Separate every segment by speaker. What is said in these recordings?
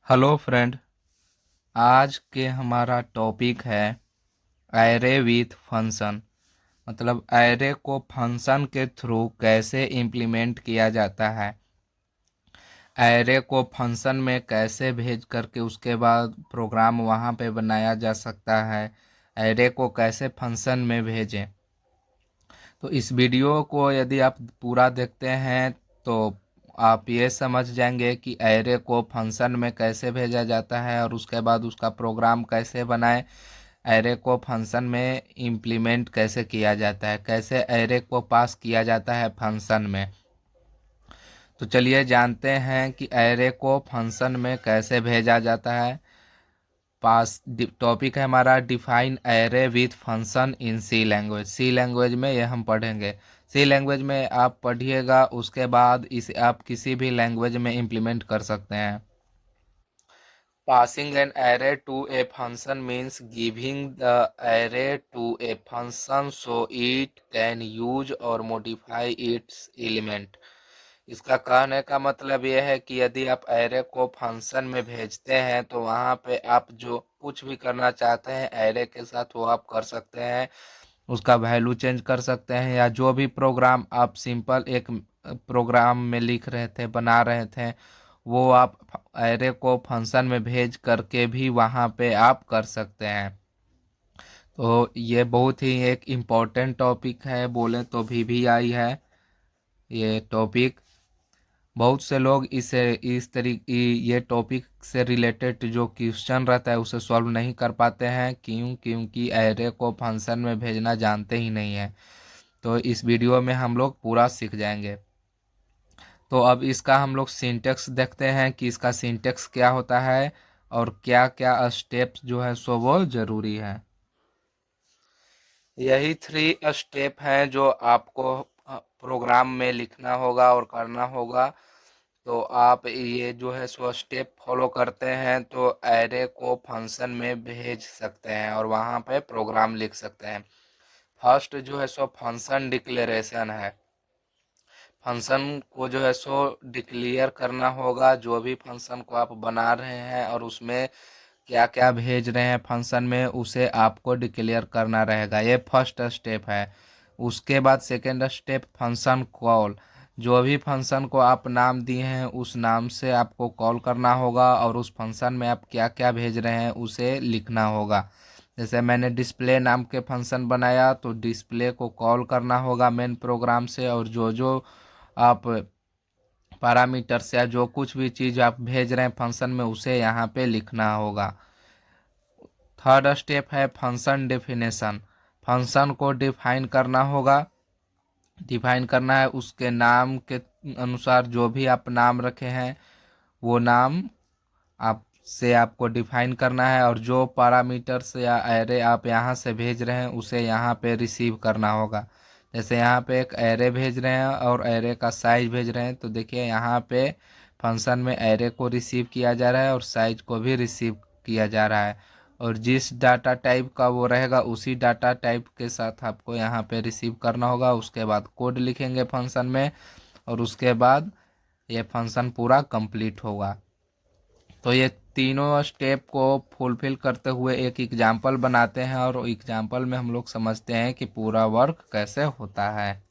Speaker 1: Hello friend. आज के हमारा टॉपिक है एरे विथ फंक्शन। मतलब एरे को फंक्शन के थ्रू कैसे इम्प्लीमेंट किया जाता है, एरे को फंक्शन में कैसे भेज करके उसके बाद प्रोग्राम वहाँ पे बनाया जा सकता है, एरे को कैसे फंक्शन में भेजें। तो इस वीडियो को यदि आप पूरा देखते हैं तो आप ये समझ जाएंगे कि एरे को फंक्शन में कैसे भेजा जाता है और उसके बाद उसका प्रोग्राम कैसे बनाएं, एरे को फंक्शन में इम्प्लीमेंट कैसे किया जाता है, कैसे एरे को पास किया जाता है फंक्शन में। तो चलिए जानते हैं कि एरे को फंक्शन में कैसे भेजा जाता है। पास टॉपिक है हमारा define array with function in C language. C language में ये हम पढ़ेंगे। सी लैंग्वेज में आप पढ़िएगा, उसके बाद इसे आप किसी भी लैंग्वेज में इम्प्लीमेंट कर सकते हैं। Passing an array to a function means giving the array to a function so it can use or modify its element। इसका कहने का मतलब यह है कि यदि आप एरे को फंक्शन में भेजते हैं तो वहाँ पे आप जो कुछ भी करना चाहते हैं एरे के साथ वो आप कर सकते हैं। उसका वैल्यू चेंज कर सकते हैं, या जो भी प्रोग्राम आप सिंपल एक प्रोग्राम में लिख रहे थे, बना रहे थे, वो आप एरे को फंक्शन में भेज करके भी वहाँ पे आप कर सकते हैं। तो ये बहुत ही एक इम्पोर्टेंट टॉपिक है, बोले तो भी आई है ये टॉपिक। बहुत से लोग इसे इस तरीके ये टॉपिक से रिलेटेड जो क्वेश्चन रहता है उसे सॉल्व नहीं कर पाते हैं। क्योंकि एरे को फंक्शन में भेजना जानते ही नहीं है। तो इस वीडियो में हम लोग पूरा सीख जाएंगे। तो अब इसका हम लोग सिंटेक्स देखते हैं कि इसका सिंटेक्स क्या होता है और क्या क्या स्टेप्स जो है सो वो ज़रूरी है। यही 3 स्टेप हैं जो आपको प्रोग्राम में लिखना होगा और करना होगा। तो आप ये जो है सो स्टेप फॉलो करते हैं तो एरे को फंक्शन में भेज सकते हैं और वहाँ पे प्रोग्राम लिख सकते हैं। फर्स्ट जो है सो फंक्शन डिक्लेरेशन है। फंक्शन को जो है सो डिक्लेयर करना होगा, जो भी फंक्शन को आप बना रहे हैं और उसमें क्या क्या भेज रहे हैं फंक्शन में उसे आपको डिक्लेयर करना रहेगा। ये फर्स्ट स्टेप है। उसके बाद सेकेंड स्टेप फंक्शन कॉल। जो भी फंक्शन को आप नाम दिए हैं उस नाम से आपको कॉल करना होगा और उस फंक्शन में आप क्या क्या भेज रहे हैं उसे लिखना होगा। जैसे मैंने डिस्प्ले नाम के फंक्शन बनाया तो डिस्प्ले को कॉल करना होगा मेन प्रोग्राम से, और जो जो आप पैरामीटर्स या जो कुछ भी चीज़ आप भेज रहे हैं फंक्शन में उसे यहाँ पे लिखना होगा। थर्ड स्टेप है फंक्शन डेफिनेशन। फंक्शन को डिफाइन करना होगा। डिफाइन करना है उसके नाम के अनुसार, जो भी आप नाम रखे हैं वो नाम आप से आपको डिफाइन करना है, और जो पैरामीटर्स या एरे आप यहाँ से भेज रहे हैं उसे यहाँ पे रिसीव करना होगा। जैसे यहाँ पे एक एरे भेज रहे हैं और एरे का साइज भेज रहे हैं, तो देखिए यहाँ पे फंक्शन में एरे को रिसीव किया जा रहा है और साइज को भी रिसीव किया जा रहा है, और जिस डाटा टाइप का वो रहेगा उसी डाटा टाइप के साथ आपको यहाँ पे रिसीव करना होगा। उसके बाद कोड लिखेंगे फंक्शन में और उसके बाद ये फंक्शन पूरा कंप्लीट होगा। तो ये तीनों स्टेप को फुलफिल करते हुए एक एग्जाम्पल बनाते हैं और एग्जाम्पल में हम लोग समझते हैं कि पूरा वर्क कैसे होता है।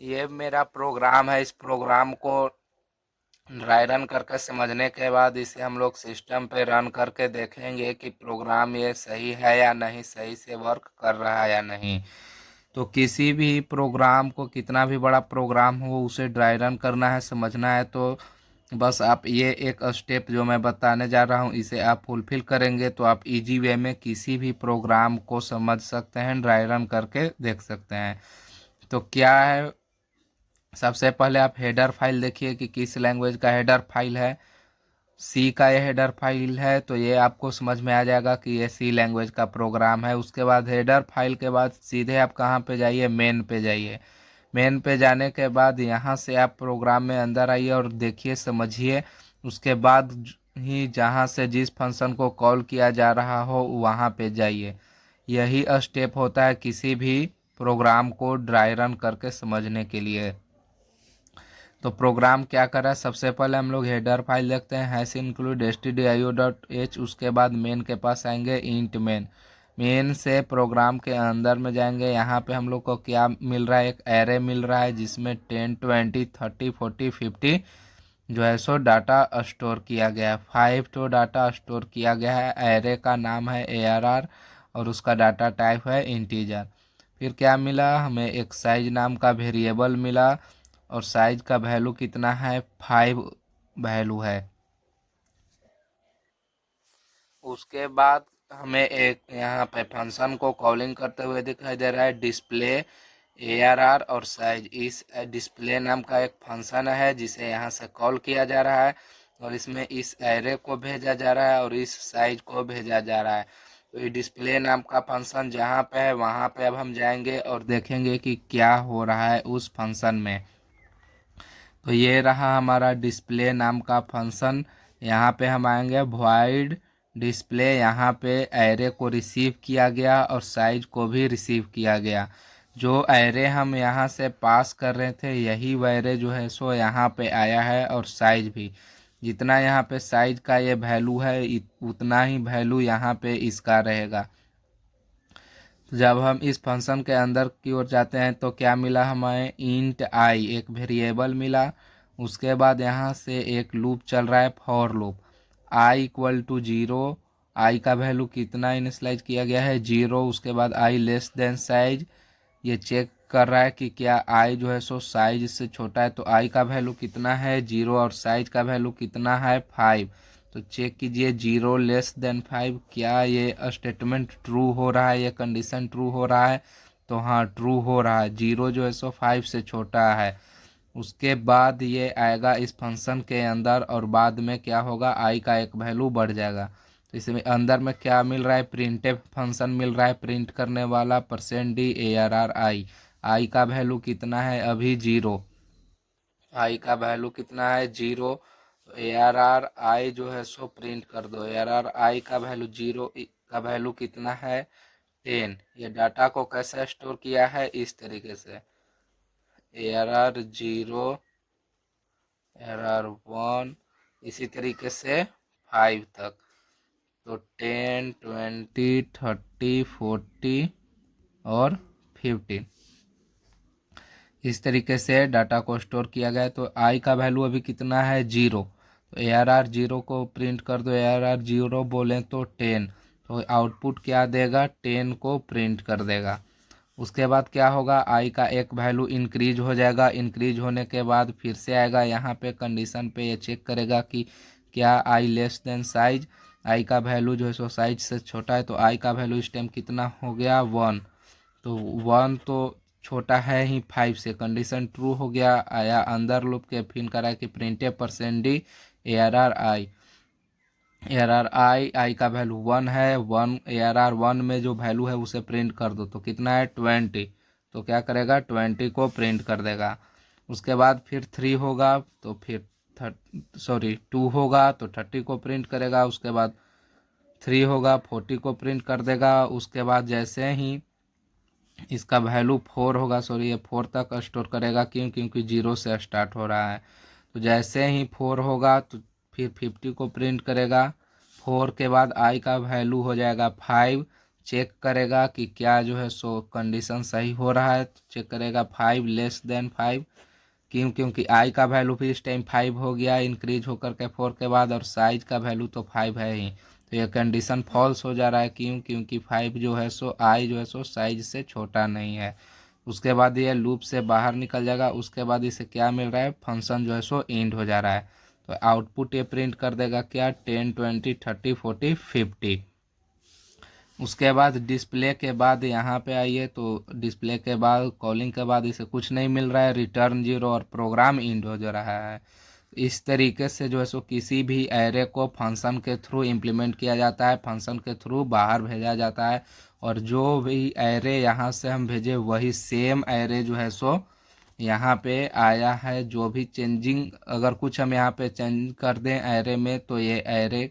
Speaker 1: ये मेरा प्रोग्राम है। इस प्रोग्राम को ड्राई रन करके समझने के बाद इसे हम लोग सिस्टम पे रन करके देखेंगे कि प्रोग्राम ये सही है या नहीं, सही से वर्क कर रहा है या नहीं। तो किसी भी प्रोग्राम को, कितना भी बड़ा प्रोग्राम हो, उसे ड्राई रन करना है, समझना है, तो बस आप ये एक स्टेप जो मैं बताने जा रहा हूँ इसे आप फुलफिल करेंगे तो आप इजी वे में किसी भी प्रोग्राम को समझ सकते हैं, ड्राई रन करके देख सकते हैं। तो क्या है, सबसे पहले आप हेडर फाइल देखिए कि किस लैंग्वेज का हेडर फाइल है। सी का ये हेडर फाइल है तो ये आपको समझ में आ जाएगा कि ये सी लैंग्वेज का प्रोग्राम है। उसके बाद हेडर फाइल के बाद सीधे आप कहाँ पे जाइए, मेन पे जाइए। मेन पे जाने के बाद यहाँ से आप प्रोग्राम में अंदर आइए और देखिए, समझिए। उसके बाद ही जहाँ से जिस फंक्शन को कॉल किया जा रहा हो वहाँ पे जाइए। यही स्टेप होता है किसी भी प्रोग्राम को ड्राई रन करके समझने के लिए। तो प्रोग्राम क्या कर रहा है, सबसे पहले हम लोग हेडर फाइल देखते हैं हैश इंक्लूड stdio.h। उसके बाद मेन के पास आएंगे इंट मेन। मेन से प्रोग्राम के अंदर में जाएंगे, यहाँ पे हम लोग को क्या मिल रहा है, एक एरे मिल रहा है जिसमें 10 20 30 40 50 जो है सो डाटा स्टोर किया गया है। 5 तो डाटा स्टोर किया गया है। एरे का नाम है ARR और उसका डाटा टाइप है इंटीजर। फिर क्या मिला हमें, एक साइज नाम का वेरिएबल मिला और साइज का वैल्यू कितना है, 5 वैल्यू है। उसके बाद हमें एक यहाँ पे फंक्शन को कॉलिंग करते हुए दिखाई दे रहा है, डिस्प्ले ARR और साइज। इस डिस्प्ले नाम का एक फंक्शन है जिसे यहाँ से कॉल किया जा रहा है और इसमें इस एरे को भेजा जा रहा है और इस साइज को भेजा जा रहा है। तो ये डिस्प्ले नाम का फंक्शन जहाँ पे है वहाँ पे अब हम जाएंगे और देखेंगे कि क्या हो रहा है उस फंक्शन में। तो ये रहा हमारा डिस्प्ले नाम का फंक्शन। यहाँ पे हम आएंगे वॉइड डिस्प्ले, यहाँ पे एरे को रिसीव किया गया और साइज को भी रिसीव किया गया। जो एरे हम यहाँ से पास कर रहे थे यही एरे जो है सो यहाँ पे आया है और साइज भी। जितना यहाँ पे साइज का ये वैल्यू है उतना ही वैल्यू यहाँ पे इसका रहेगा। जब हम इस फंक्शन के अंदर की ओर जाते हैं तो क्या मिला हमें, इंट आई एक वेरिएबल मिला। उसके बाद यहाँ से एक लूप चल रहा है, for loop. I equal to 0, i का वैल्यू कितना इनिशलाइज किया गया है 0। उसके बाद आई लेस देन साइज, ये चेक कर रहा है कि क्या आई जो है सो साइज से छोटा है। तो आई का वैल्यू कितना है 0 और साइज का वैल्यू कितना है 5। तो चेक कीजिए 0 लेस देन 5, क्या ये स्टेटमेंट ट्रू हो रहा है, ये कंडीशन ट्रू हो रहा है। तो हाँ ट्रू हो रहा है, 0 जो है सो 5 से छोटा है। उसके बाद ये आएगा इस फंक्शन के अंदर और बाद में क्या होगा, आई का एक वैल्यू बढ़ जाएगा। तो इसमें अंदर में क्या मिल रहा है, प्रिंटफ फंक्शन मिल रहा है, प्रिंट करने वाला %d ARR आई का वैल्यू कितना है अभी 0। आई का वैल्यू कितना है 0। तो ARR जो है सो प्रिंट कर दो। ARR का वैल्यू 0 का वैल्यू कितना है 10। ये डाटा को कैसे स्टोर किया है, इस तरीके से ARR 0 ARR 1 इसी तरीके से 5 तक। तो 10 20 30 40 और 50 इस तरीके से डाटा को स्टोर किया गया है। तो आई का वैल्यू अभी कितना है 0। तो ARR 0 को प्रिंट कर दो। ARR 0 बोलें तो 10, तो आउटपुट क्या देगा 10 को प्रिंट कर देगा। उसके बाद क्या होगा, आई का एक वैल्यू इंक्रीज हो जाएगा। इंक्रीज होने के बाद फिर से आएगा यहाँ पे कंडीशन पे, ये चेक करेगा कि क्या आई लेस देन साइज, आई का वैल्यू जो है सो साइज से छोटा है। तो आई का वैल्यू इस टाइम कितना हो गया 1। तो 1 तो छोटा है ही 5 से, कंडीशन ट्रू हो गया। आया अंदर लूप के, फिर करा कि प्रिंटे %d ARR आई का वैल्यू 1 है। 1 ARR 1 में जो वैल्यू है उसे प्रिंट कर दो। तो कितना है 20। तो क्या करेगा 20 को प्रिंट कर देगा। उसके बाद फिर 3 होगा तो फिर 2 होगा तो 30 को प्रिंट करेगा। उसके बाद 3 होगा 40 को प्रिंट कर देगा। उसके बाद जैसे ही इसका वैल्यू 4 होगा, सॉरी ये 4 तक स्टोर करेगा, क्योंकि 0 से स्टार्ट हो रहा है। तो जैसे ही 4 होगा तो फिर 50 को प्रिंट करेगा। 4 के बाद आई का वैल्यू हो जाएगा 5। चेक करेगा कि क्या जो है सो कंडीशन सही हो रहा है। तो चेक करेगा 5 लेस देन 5, क्योंकि आई का वैल्यू भी इस टाइम 5 हो गया इंक्रीज होकर के 4 के बाद, और साइज का वैल्यू तो 5 है ही। तो ये कंडीशन फॉल्स हो जा रहा है, क्योंकि 5 जो है सो आई जो है सो साइज से छोटा नहीं है। उसके बाद ये लूप से बाहर निकल जाएगा। उसके बाद इसे क्या मिल रहा है, फंक्शन जो है सो एंड हो जा रहा है। तो आउटपुट ये प्रिंट कर देगा क्या 10 20 30 40 50। उसके बाद डिस्प्ले के बाद यहाँ पे आइए, तो डिस्प्ले के बाद कॉलिंग के बाद इसे कुछ नहीं मिल रहा है, रिटर्न 0 और प्रोग्राम एंड हो जा रहा है। इस तरीके से जो है सो किसी भी एरे को फंक्शन के थ्रू इम्प्लीमेंट किया जाता है, फंक्शन के थ्रू बाहर भेजा जाता है। और जो भी एरे यहाँ से हम भेजे वही सेम एरे जो है सो यहाँ पे आया है। जो भी चेंजिंग, अगर कुछ हम यहाँ पे चेंज कर दें एरे में तो ये एरे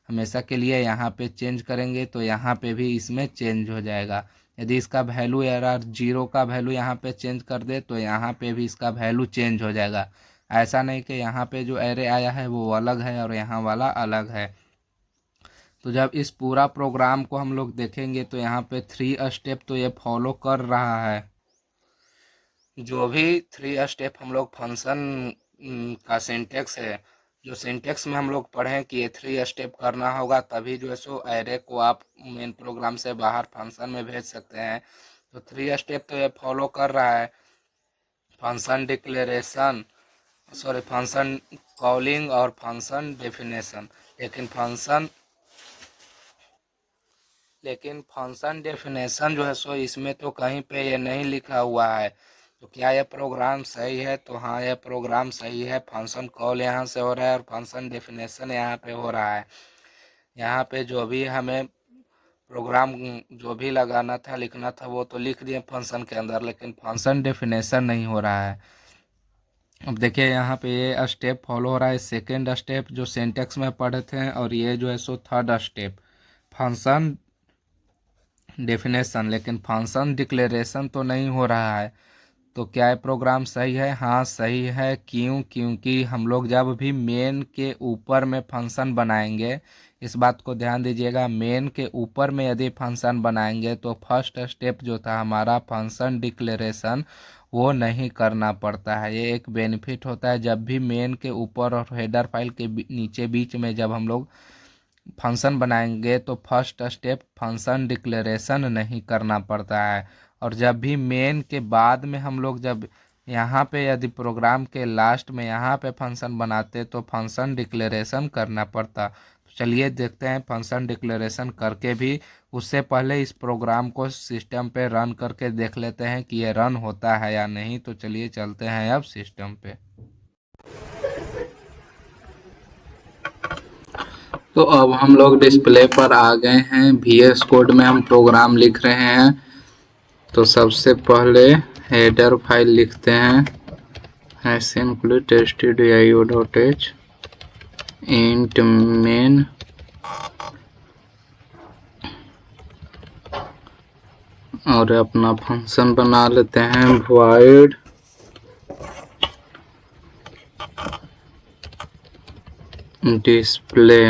Speaker 1: हमेशा के लिए यहाँ पे चेंज करेंगे, तो यहाँ पे भी इसमें चेंज हो जाएगा। यदि इसका वैल्यू ARR 0 का वैल्यू यहाँ पे चेंज कर दे तो यहाँ पे भी इसका वैल्यू चेंज हो जाएगा। ऐसा नहीं कि यहाँ पे जो एरे आया है वो अलग है और यहाँ वाला अलग है। तो जब इस पूरा प्रोग्राम को हम लोग देखेंगे तो यहाँ पे 3 स्टेप तो ये फॉलो कर रहा है। जो भी 3 स्टेप हम लोग फंक्शन का सिंटेक्स है, जो सिंटेक्स में हम लोग पढ़ें कि ये 3 स्टेप करना होगा, तभी जो है सो एरे को आप मेन प्रोग्राम से बाहर फंक्शन में भेज सकते हैं। तो 3 स्टेप तो ये फॉलो कर रहा है। Function declaration, sorry function calling और फंक्शन डेफिनेशन। लेकिन फंक्शन डेफिनेशन जो है सो इसमें तो कहीं पे ये नहीं लिखा हुआ है। तो क्या यह प्रोग्राम सही है? तो हाँ, यह प्रोग्राम सही है। फंक्शन कॉल यहाँ से हो रहा है और फंक्शन डेफिनेशन यहाँ पे हो रहा है। यहाँ पे जो भी हमें प्रोग्राम जो भी लगाना था, लिखना था, वो तो लिख दिए फंक्शन के अंदर, लेकिन फंक्शन डेफिनेशन नहीं हो रहा है। अब देखिए यहाँ पे ये स्टेप फॉलो हो रहा है। सेकेंड स्टेप जो सिंटेक्स में पढ़े थे, और ये जो है so third step function definition, लेकिन फंक्शन डिक्लेरेशन तो नहीं हो रहा है। तो क्या ये प्रोग्राम सही है? हाँ सही है। क्यों? क्योंकि हम लोग जब भी मेन के ऊपर में फंक्शन बनाएंगे, इस बात को ध्यान दीजिएगा, मेन के ऊपर में यदि फंक्शन बनाएंगे तो फर्स्ट स्टेप जो था हमारा फंक्शन डिक्लेरेशन, वो नहीं करना पड़ता है। ये एक बेनिफिट होता है। जब भी मेन के ऊपर और हेडर फाइल के नीचे बीच में जब हम लोग फंक्शन बनाएंगे तो फर्स्ट स्टेप फंक्शन डिक्लेरेशन नहीं करना पड़ता है। और जब भी मेन के बाद में हम लोग जब यहाँ पे यदि प्रोग्राम के लास्ट में यहाँ पे फंक्शन बनाते तो फंक्शन डिक्लेरेशन करना पड़ता। तो चलिए देखते हैं फंक्शन डिक्लेरेशन करके भी। उससे पहले इस प्रोग्राम को सिस्टम पे रन करके देख लेते हैं कि ये रन होता है या नहीं। तो चलिए चलते हैं अब सिस्टम पे। तो अब हम लोग डिस्प्ले पर आ गए हैं। VS कोड में हम प्रोग्राम लिख रहे हैं। तो सबसे पहले हेडर फाइल लिखते हैं, hash include stdio.h int main, और अपना फंक्शन बना लेते हैं void display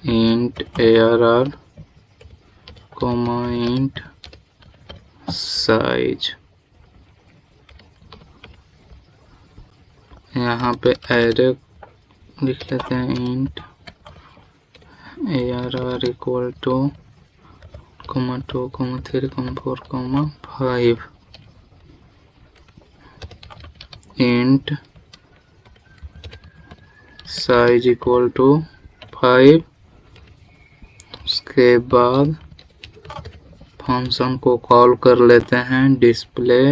Speaker 1: int arr comma int size. यहाँ पे एरे लिख लेते हैं int arr equal to 2, 3, 4, 5 int size equal to 5। उसके बाद फंक्शन को कॉल कर लेते हैं, डिस्प्ले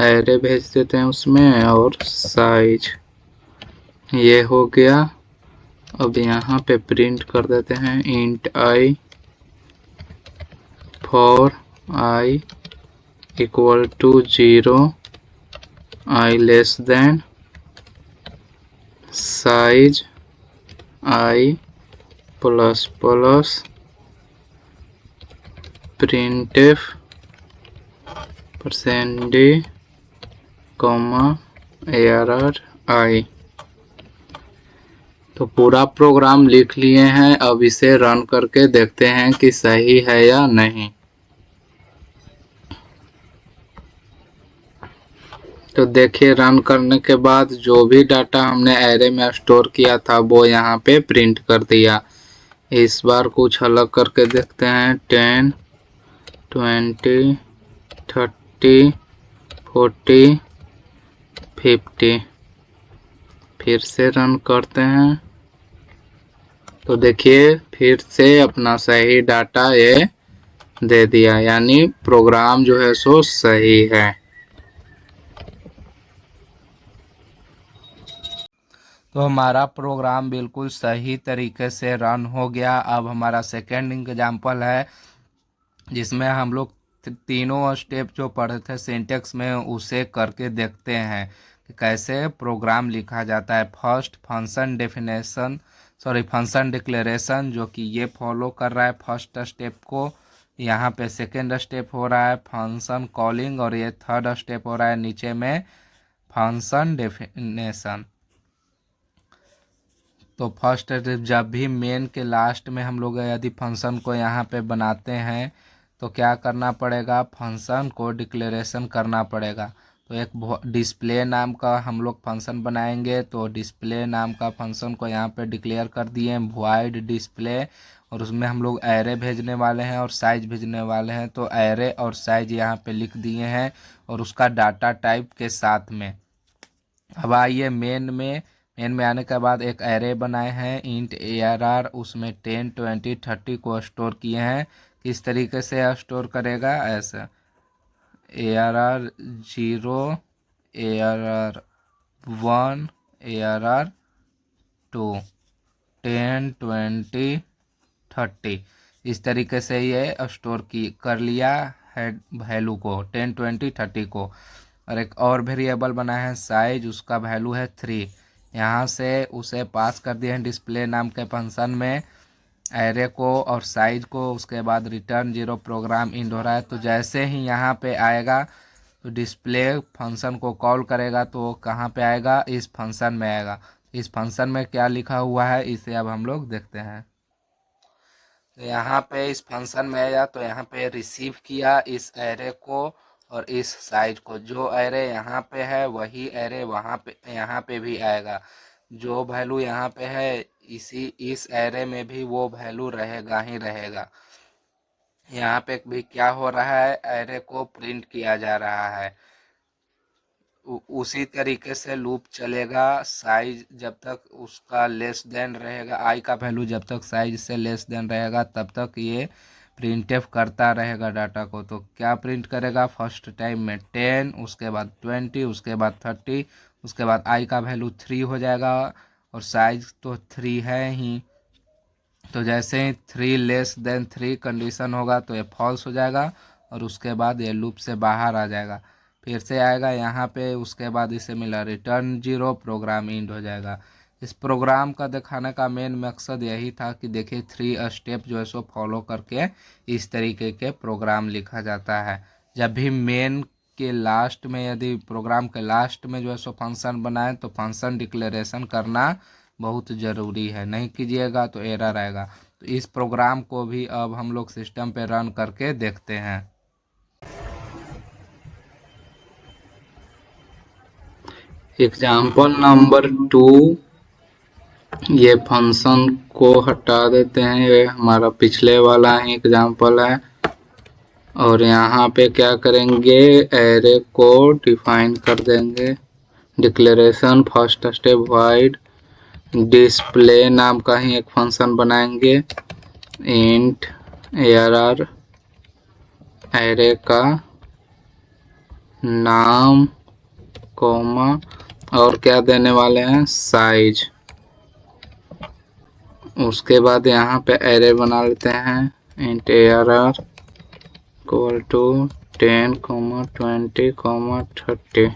Speaker 1: एरे भेज देते हैं उसमें और साइज। ये हो गया। अब यहाँ पे प्रिंट कर देते हैं int i for i equal to 0, i less than size i plus plus printf %d arri। तो पूरा प्रोग्राम लिख लिए हैं। अब इसे रन करके देखते हैं कि सही है या नहीं। तो देखिए रन करने के बाद जो भी डाटा हमने एरे में स्टोर किया था वो यहाँ पे प्रिंट कर दिया। इस बार कुछ अलग करके देखते हैं। 10, 20, 30, 40, 50। फिर से रन करते हैं तो देखिए फिर से अपना सही डाटा ये दे दिया, यानी प्रोग्राम जो है सो सही है। तो हमारा प्रोग्राम बिल्कुल सही तरीके से रन हो गया। अब हमारा सेकेंड एग्जाम्पल है जिसमें हम लोग तीनों स्टेप जो पढ़े थे सिंटेक्स में उसे करके देखते हैं कि कैसे प्रोग्राम लिखा जाता है। फर्स्ट फंक्शन डिक्लेरेशन जो कि ये फॉलो कर रहा है फर्स्ट स्टेप को। यहाँ पे सेकेंड स्टेप हो रहा है फंक्शन कॉलिंग और ये थर्ड स्टेप हो रहा है नीचे में फंक्शन डेफिनेशन। तो फर्स्ट जब भी मेन के लास्ट में हम लोग यदि फंक्शन को यहाँ पे बनाते हैं तो क्या करना पड़ेगा, फंक्शन को डिक्लेरेशन करना पड़ेगा। तो एक डिस्प्ले नाम का हम लोग फंक्शन बनाएंगे, तो डिस्प्ले नाम का फंक्शन को यहाँ पे डिक्लेयर कर दिए वॉइड डिस्प्ले, और उसमें हम लोग एरे भेजने वाले हैं और साइज भेजने वाले हैं। तो एरे और साइज यहाँ पे लिख दिए हैं और उसका डाटा टाइप के साथ में। अब आइए मेन में आने के बाद एक एरे बनाए हैं इंट ARR, उसमें 10, 20, 30 को स्टोर किए हैं। किस तरीके से स्टोर करेगा, ऐसा ARR 0, ARR 1, ARR 2, 10, 20, 30, इस तरीके से ये स्टोर कर लिया है वैल्यू को 10, 20, 30 को। और एक और वेरिएबल बना है साइज, उसका वैल्यू है 3। यहाँ से उसे पास कर दिए हैं डिस्प्ले नाम के फंक्शन में एरे को और साइज को। उसके बाद रिटर्न 0 प्रोग्राम इंड हो रहा है। तो जैसे ही यहाँ पे आएगा तो डिस्प्ले फंक्शन को कॉल करेगा, तो कहाँ पे आएगा, इस फंक्शन में आएगा। इस फंक्शन में क्या लिखा हुआ है इसे अब हम लोग देखते हैं। तो यहाँ पे इस फंक्शन में आया तो यहाँ पे रिसीव किया इस एरे को और इस साइज को। जो एरे यहाँ पे है वही एरे वहाँ पे यहाँ पे भी आएगा। जो वैल्यू यहाँ पे है इस एरे में भी वो वैल्यू रहेगा ही रहेगा। यहाँ पे भी क्या हो रहा है, एरे को प्रिंट किया जा रहा है। उसी तरीके से लूप चलेगा। साइज जब तक उसका लेस देन रहेगा, आई का वैल्यू जब तक साइज से लेस देन रहेगा तब तक ये प्रिंटफ करता रहेगा डाटा को। तो क्या प्रिंट करेगा, फर्स्ट टाइम में 10, उसके बाद 20, उसके बाद 30, उसके बाद आई का वैल्यू 3 हो जाएगा और साइज तो 3 है ही। तो जैसे ही 3 लेस देन 3 कंडीशन होगा तो ये फॉल्स हो जाएगा और उसके बाद ये लूप से बाहर आ जाएगा। फिर से आएगा यहाँ पे, उसके बाद इसे मिला रिटर्न 0, प्रोग्राम इंड हो जाएगा। इस प्रोग्राम का दिखाने का मेन मकसद यही था कि देखिए 3 स्टेप जो है सो फॉलो करके इस तरीके के प्रोग्राम लिखा जाता है। जब भी मेन के लास्ट में, यदि प्रोग्राम के लास्ट में जो है सो फंक्शन बनाए तो फंक्शन डिक्लेरेशन करना बहुत ज़रूरी है। नहीं कीजिएगा तो एरर आएगा। तो इस प्रोग्राम को भी अब हम लोग सिस्टम पे रन करके देखते हैं। एग्जाम्पल नंबर 2, ये फंक्शन को हटा देते हैं, ये हमारा पिछले वाला ही एग्जाम्पल है। और यहाँ पे क्या करेंगे, एरे को डिफाइन कर देंगे। Declaration first step wide display नाम का ही एक फंक्शन बनाएंगे। इंट ARR एरे का नाम कॉमा और क्या देने वाले हैं, साइज। उसके बाद यहाँ पे एरे बना लेते हैं int ARR equal to 10, 20, 30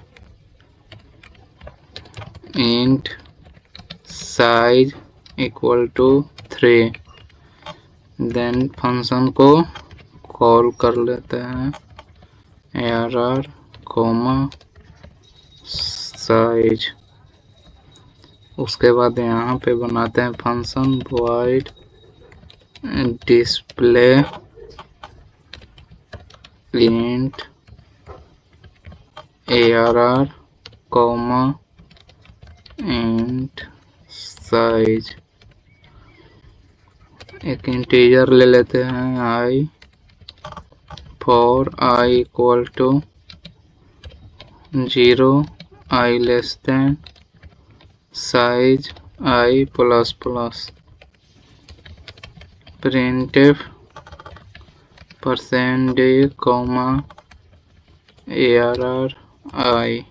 Speaker 1: int size equal to 3। Then function को कॉल कर लेते हैं ARR साइज। उसके बाद यहाँ पे बनाते हैं function void display int ARR int size. एक इंटीजर ले लेते हैं I, for I equal to 0, I less than size I plus plus. Printf %d ARR I.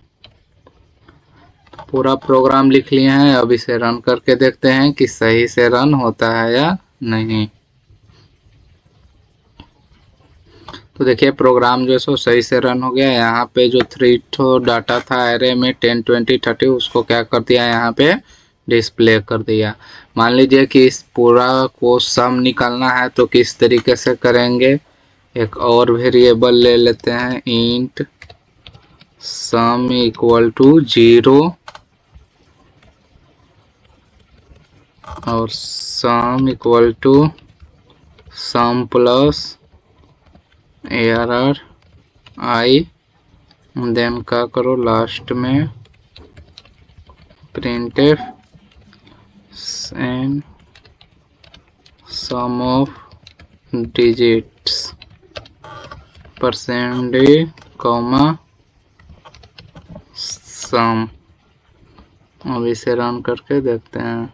Speaker 1: पूरा प्रोग्राम लिख लिए हैं। अब इसे रन करके देखते हैं कि सही से रन होता है या नहीं। तो देखिए प्रोग्राम जो है सो सही से रन हो गया। यहाँ पे जो 3 डाटा था एरे में 10, 20, 30, उसको क्या कर दिया, यहाँ पे डिस्प्ले कर दिया। मान लीजिए कि इस पूरा को सम निकालना है तो किस तरीके से करेंगे। एक और वेरिएबल ले लेते हैं इंट
Speaker 2: सम इक्वल टू 0 और sum equal to sum plus ARR i, then क्या करो लास्ट में printf and sum of digits %d, सम। अब इसे रन करके देखते हैं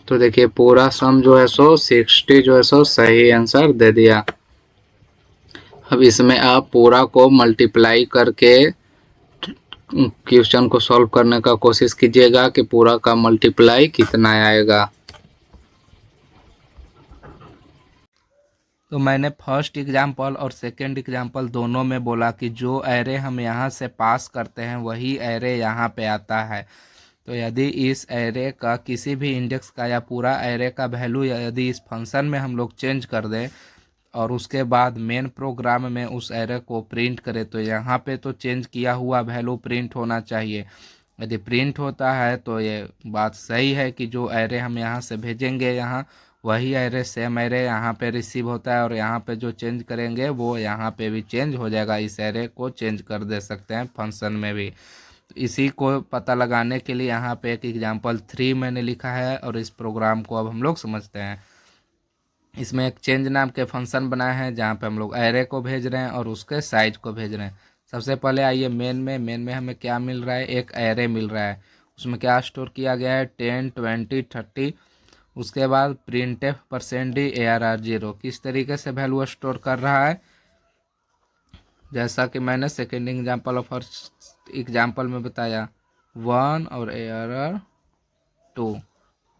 Speaker 2: तो देखिए पूरा सम जो है सो 60 जो है सो सही आंसर दे दिया। अब इसमें आप पूरा को मल्टीप्लाई करके क्वेश्चन को सॉल्व करने का कोशिश कीजिएगा कि पूरा का मल्टीप्लाई कितना आएगा।
Speaker 1: तो मैंने फर्स्ट एग्जाम्पल और सेकंड एग्जाम्पल दोनों में बोला कि जो एरे हम यहाँ से पास करते हैं वही एरे यहाँ पे आता है। तो यदि इस एरे का किसी भी इंडेक्स का या पूरा एरे का वैल्यू यदि इस फंक्शन में हम लोग चेंज कर दें और उसके बाद मेन प्रोग्राम में उस एरे को प्रिंट करें तो यहाँ पे तो चेंज किया हुआ वैल्यू प्रिंट होना चाहिए। यदि प्रिंट होता है तो ये बात सही है कि जो एरे हम यहाँ से भेजेंगे यहाँ वही एरे सेम एरे यहाँ पे रिसीव होता है और यहाँ पे जो चेंज करेंगे वो यहाँ पे भी चेंज हो जाएगा। इस एरे को चेंज कर दे सकते हैं फंक्शन में भी। तो इसी को पता लगाने के लिए यहाँ पे एक एग्जाम्पल 3 मैंने लिखा है और इस प्रोग्राम को अब हम लोग समझते हैं। इसमें एक चेंज नाम के फंक्शन बनाए हैं जहाँ पे हम लोग एरे को भेज रहे हैं और उसके साइज को भेज रहे हैं। सबसे पहले आइए मेन में हमें क्या मिल रहा है, एक एरे मिल रहा है। उसमें क्या स्टोर किया गया है 10 20 30। उसके बाद printf %d ARR 0 किस तरीके से वैल्यू स्टोर कर रहा है, जैसा कि मैंने सेकेंड एग्जाम्पल और फर्स्ट एग्जाम्पल में बताया 1 और ARR 2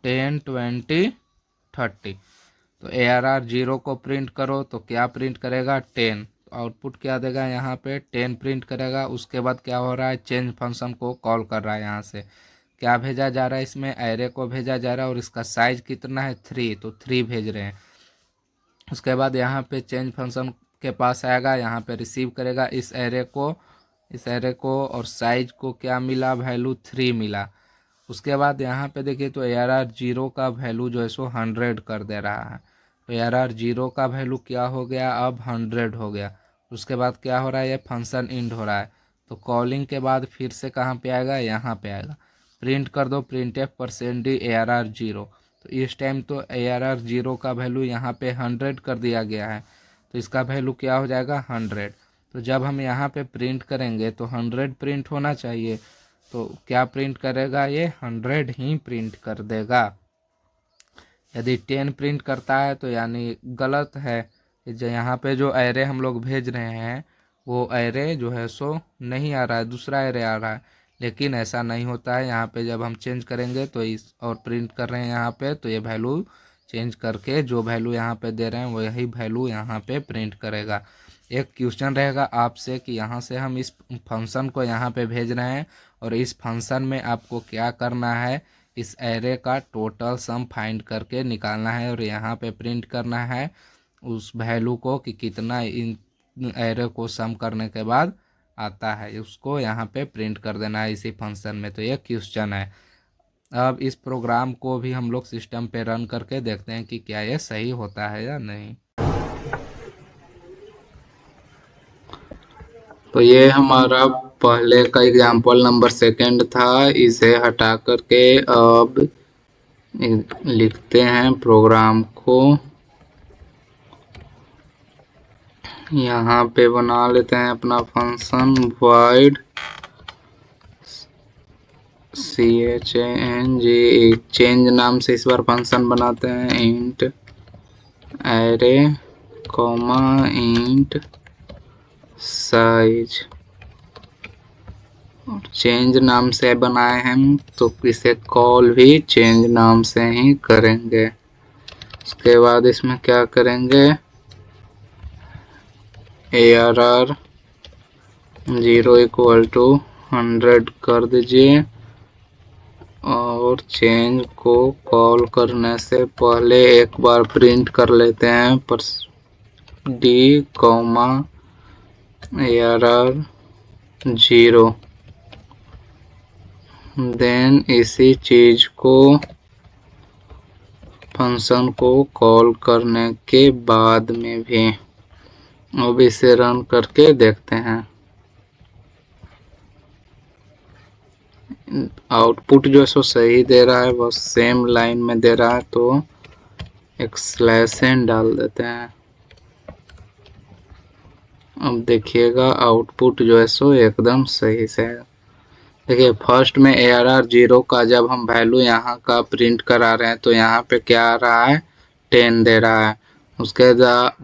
Speaker 1: 10 20 30। तो ARR 0 को प्रिंट करो तो क्या प्रिंट करेगा 10, आउटपुट क्या देगा यहाँ पे 10 प्रिंट करेगा। उसके बाद क्या हो रहा है चेंज फंक्शन को कॉल कर रहा है, यहाँ से क्या भेजा जा रहा है इसमें एरे को भेजा जा रहा है और इसका साइज कितना है 3, तो 3 भेज रहे हैं। उसके बाद यहाँ पे चेंज फंक्शन के पास आएगा, यहाँ पे रिसीव करेगा इस एरे को और साइज को क्या मिला वैल्यू 3 मिला। उसके बाद यहाँ पे देखिए तो ARR 0 का वैल्यू जो है सो 100 कर दे रहा है। तो ARR 0 का वैल्यू क्या हो गया अब 100 हो गया। उसके बाद क्या हो रहा है ये फंक्शन इंड हो रहा है तो कॉलिंग के बाद फिर से कहाँ पे आएगा, यहाँ पे आएगा। प्रिंट कर दो printf %d ARR 0। तो इस टाइम तो ARR 0 का वैल्यू यहाँ पे 100 कर दिया गया है तो इसका वैल्यू क्या हो जाएगा 100। तो जब हम यहाँ पे प्रिंट करेंगे तो 100 प्रिंट होना चाहिए, तो क्या प्रिंट करेगा ये 100 ही प्रिंट कर देगा। यदि 10 प्रिंट करता है तो यानी गलत है, जो यहाँ पे जो एरे हम लोग भेज रहे हैं वो एरे जो है सो नहीं आ रहा है, दूसरा एरे आ रहा है। लेकिन ऐसा नहीं होता है, यहाँ पे जब हम चेंज करेंगे तो इस और प्रिंट कर रहे हैं यहाँ पे तो ये वैल्यू चेंज करके जो वैल्यू यहाँ पे दे रहे हैं वही वैल्यू यहाँ पे प्रिंट करेगा। एक क्वेश्चन रहेगा आपसे कि यहाँ से हम इस फंक्शन को यहाँ पे भेज रहे हैं और इस फंक्शन में आपको क्या करना है, इस एरे का टोटल सम फाइंड करके निकालना है और यहाँ पे प्रिंट करना है उस वैल्यू को कि कितना इन एरे को सम करने के बाद आता है, उसको यहाँ पे प्रिंट कर देना है इसी फंक्शन में। तो ये क्वेश्चन है। अब इस प्रोग्राम को भी हम लोग सिस्टम पे रन करके देखते हैं कि क्या ये सही होता है या नहीं।
Speaker 2: तो ये हमारा पहले का एग्जाम्पल नंबर सेकंड था, इसे हटा करके अब लिखते हैं प्रोग्राम को। यहाँ पे बना लेते हैं अपना फंक्शन void चेंज नाम से इस बार फंक्शन बनाते हैं इंट एरे इंट साइज। और चेंज नाम से बनाए हम तो इसे कॉल भी चेंज नाम से ही करेंगे। उसके बाद इसमें क्या करेंगे ARR 0 इक्वल टू 100 कर दीजिए और चेंज को कॉल करने से पहले एक बार प्रिंट कर लेते हैं d ARR 0। देन इसी चीज को फंक्शन को कॉल करने के बाद में भी अब इसे रन करके देखते हैं। आउटपुट जो है सो सही दे रहा है, बस सेम लाइन में दे रहा है, तो एक स्लैश एन डाल देते हैं। अब देखिएगा आउटपुट जो है सो एकदम सही से है। देखिए फर्स्ट में ARR 0 का जब हम वैल्यू यहाँ का प्रिंट करा रहे हैं तो यहाँ पे क्या आ रहा है, 10 दे रहा है। उसके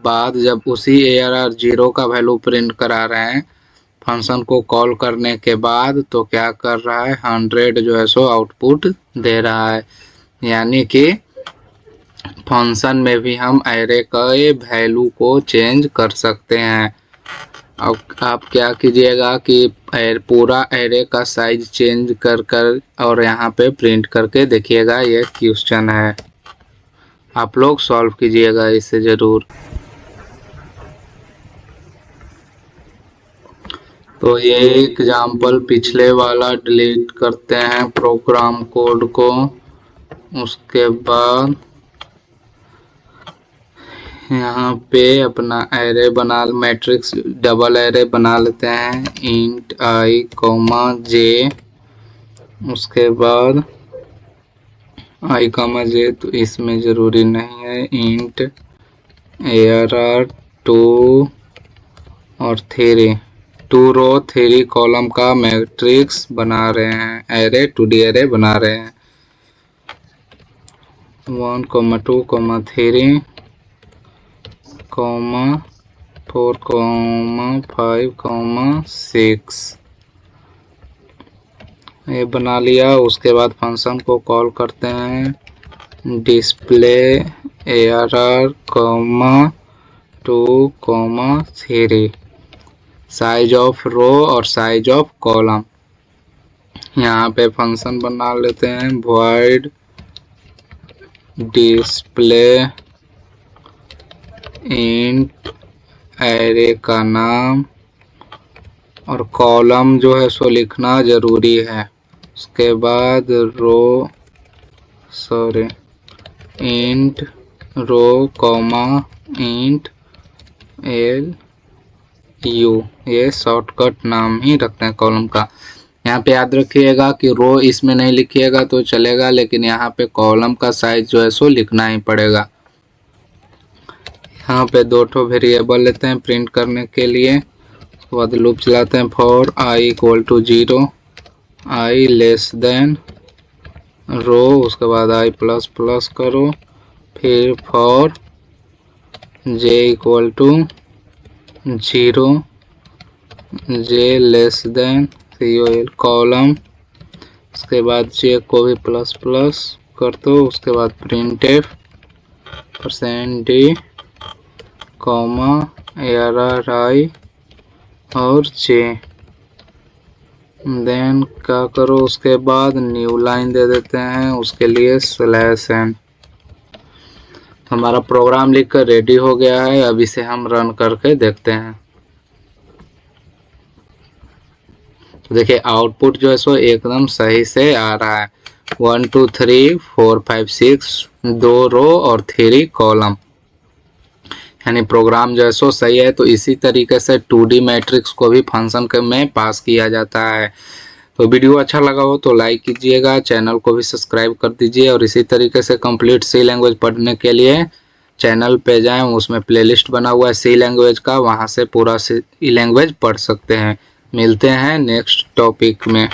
Speaker 2: बाद जब उसी ARR 0 का वैल्यू प्रिंट करा रहे हैं फंक्शन को कॉल करने के बाद, तो क्या कर रहा है, 100 जो है सो आउटपुट दे रहा है। यानी कि फंक्शन में भी हम एरे का वैल्यू को चेंज कर सकते हैं। अब आप क्या कीजिएगा कि पूरा एरे का साइज चेंज कर और यहाँ पे प्रिंट करके देखिएगा। ये क्वेश्चन है, आप लोग सॉल्व कीजिएगा इसे ज़रूर। तो ये एग्जाम्पल पिछले वाला डिलीट करते हैं प्रोग्राम कोड को। उसके बाद यहाँ पे अपना एरे बना, मैट्रिक्स डबल एरे बना लेते हैं, इंट i कॉमा j। उसके बाद i कॉमा j तो इसमें ज़रूरी नहीं है, इंट ARR 2 और 3, 2 रो 3 कॉलम का मैट्रिक्स बना रहे हैं, एरे 2D एरे बना रहे हैं। 1, 2, 3, 4, 5, 6 ये बना लिया। उसके बाद फंक्शन को कॉल करते हैं, डिस्प्ले ARR 2, 3 साइज ऑफ रो और साइज ऑफ कॉलम। यहाँ पे फंक्शन बना लेते हैं, void डिस्प्ले इंट एरे का नाम और कॉलम जो है सो लिखना ज़रूरी है। उसके बाद int row comma int LU, ये शॉर्टकट नाम ही रखते हैं कॉलम का। यहाँ पे याद रखिएगा कि रो इसमें नहीं लिखिएगा तो चलेगा, लेकिन यहाँ पे कॉलम का साइज जो है सो लिखना ही पड़ेगा। यहाँ पे 2 वेरिएबल लेते हैं प्रिंट करने के लिए। उसके बाद लूप चलाते हैं, for i = 0, i less than row, उसके बाद i ++ करो, फिर for j = 0, j less than column, उसके बाद j को भी ++ कर दो। उसके बाद printf %d comma ARR i और j। देन क्या करो, उसके बाद न्यू लाइन दे देते हैं, उसके लिए /n। हमारा प्रोग्राम लिखकर रेडी हो गया है। अब इसे हम रन करके देखते हैं। तो देखिए आउटपुट जो है सो एकदम सही से आ रहा है, 1 2 3 4 5 6 2 रो और 3 कॉलम, यानी प्रोग्राम जो है सो सही है। तो इसी तरीके से 2D मैट्रिक्स को भी फंक्शन में पास किया जाता है। तो वीडियो अच्छा लगा हो तो लाइक कीजिएगा, चैनल को भी सब्सक्राइब कर दीजिए, और इसी तरीके से कंप्लीट सी लैंग्वेज पढ़ने के लिए चैनल पे जाएं, उसमें प्लेलिस्ट बना हुआ है सी लैंग्वेज का, वहां से पूरा सी लैंग्वेज पढ़ सकते हैं। मिलते हैं नेक्स्ट टॉपिक में।